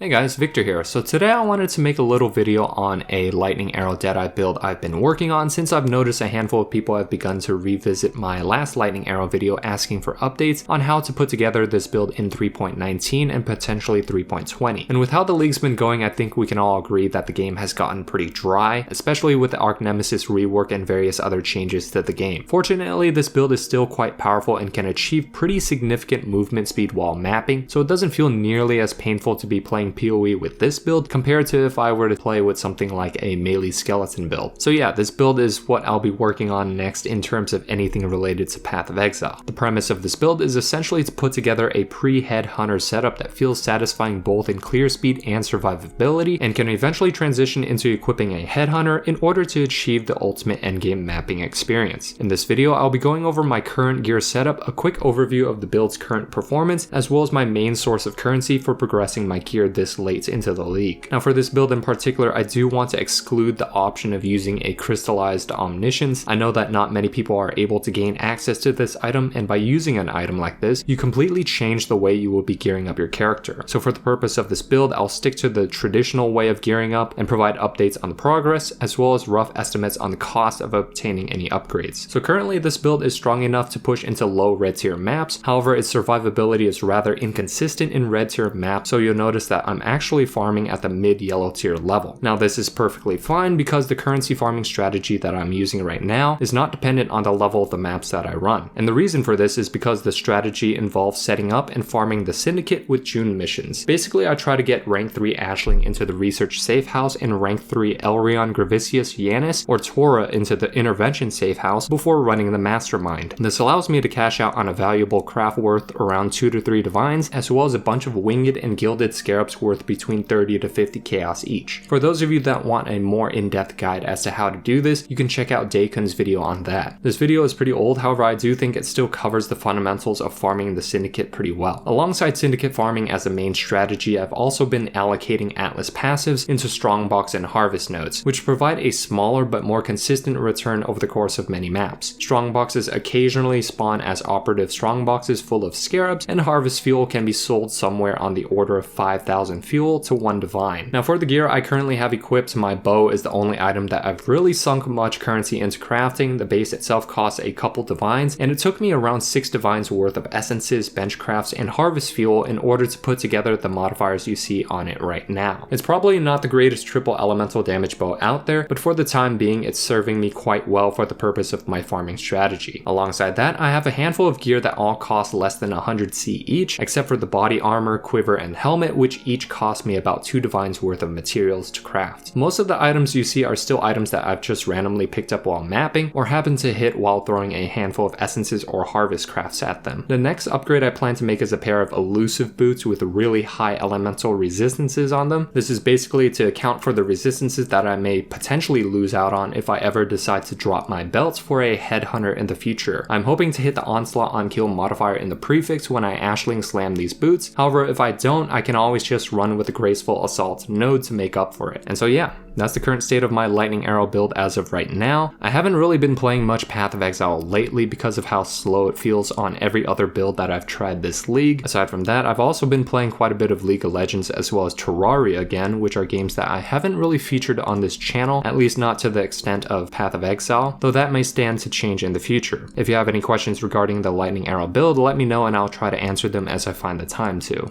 Hey guys, Victor here. So today I wanted to make a little video on a lightning arrow Deadeye build I've been working on, since I've noticed a handful of people have begun to revisit my last lightning arrow video asking for updates on how to put together this build in 3.19 and potentially 3.20. And with how the league's been going, I think we can all agree that the game has gotten pretty dry, especially with the Arc Nemesis rework and various other changes to the game. Fortunately, this build is still quite powerful and can achieve pretty significant movement speed while mapping, so it doesn't feel nearly as painful to be playing PoE with this build compared to if I were to play with something like a melee skeleton build. So yeah, this build is what I'll be working on next in terms of anything related to Path of Exile. The premise of this build is essentially to put together a pre-headhunter setup that feels satisfying both in clear speed and survivability, and can eventually transition into equipping a headhunter in order to achieve the ultimate endgame mapping experience. In this video, I'll be going over my current gear setup, a quick overview of the build's current performance, as well as my main source of currency for progressing my gear this late into the league. Now for this build in particular, I do want to exclude the option of using a Crystallized Omniscience. I know that not many people are able to gain access to this item, and by using an item like this, you completely change the way you will be gearing up your character. So for the purpose of this build, I'll stick to the traditional way of gearing up and provide updates on the progress, as well as rough estimates on the cost of obtaining any upgrades. So currently this build is strong enough to push into low red tier maps, however its survivability is rather inconsistent in red tier maps, so you'll notice that I'm actually farming at the mid yellow tier level. Now this is perfectly fine because the currency farming strategy that I'm using right now is not dependent on the level of the maps that I run. And the reason for this is because the strategy involves setting up and farming the Syndicate with June missions. Basically, I try to get rank 3 Ashling into the Research Safe House and rank 3 Elrion Gravicius Yanis or Tora into the Intervention Safe House before running the Mastermind. This allows me to cash out on a valuable craft worth around 2 to 3 divines, as well as a bunch of winged and gilded scarabs worth between 30 to 50 chaos each. For those of you that want a more in-depth guide as to how to do this, you can check out Dakun's video on that. This video is pretty old, however I do think it still covers the fundamentals of farming the Syndicate pretty well. Alongside Syndicate farming as a main strategy, I've also been allocating Atlas passives into Strongbox and Harvest nodes, which provide a smaller but more consistent return over the course of many maps. Strongboxes occasionally spawn as operative strongboxes full of scarabs, and Harvest fuel can be sold somewhere on the order of 5,000 fuel to 1 divine. Now for the gear I currently have equipped, my bow is the only item that I've really sunk much currency into crafting. The base itself costs a couple divines, and it took me around 6 divines worth of essences, bench crafts, and harvest fuel in order to put together the modifiers you see on it right now. It's probably not the greatest triple elemental damage bow out there, but for the time being it's serving me quite well for the purpose of my farming strategy. Alongside that, I have a handful of gear that all cost less than 100 C each, except for the body armor, quiver, and helmet, which each cost me about 2 divines worth of materials to craft. Most of the items you see are still items that I've just randomly picked up while mapping, or happen to hit while throwing a handful of essences or harvest crafts at them. The next upgrade I plan to make is a pair of elusive boots with really high elemental resistances on them. This is basically to account for the resistances that I may potentially lose out on if I ever decide to drop my belts for a headhunter in the future. I'm hoping to hit the onslaught on kill modifier in the prefix when I ashling slam these boots. However, if I don't, I can always just run with a graceful assault node to make up for it. And so yeah, that's the current state of my lightning arrow build as of right now. I haven't really been playing much Path of Exile lately because of how slow it feels on every other build that I've tried this league. Aside from that, I've also been playing quite a bit of League of Legends as well as Terraria again, which are games that I haven't really featured on this channel, at least not to the extent of Path of Exile, though that may stand to change in the future. If you have any questions regarding the lightning arrow build, let me know and I'll try to answer them as I find the time to.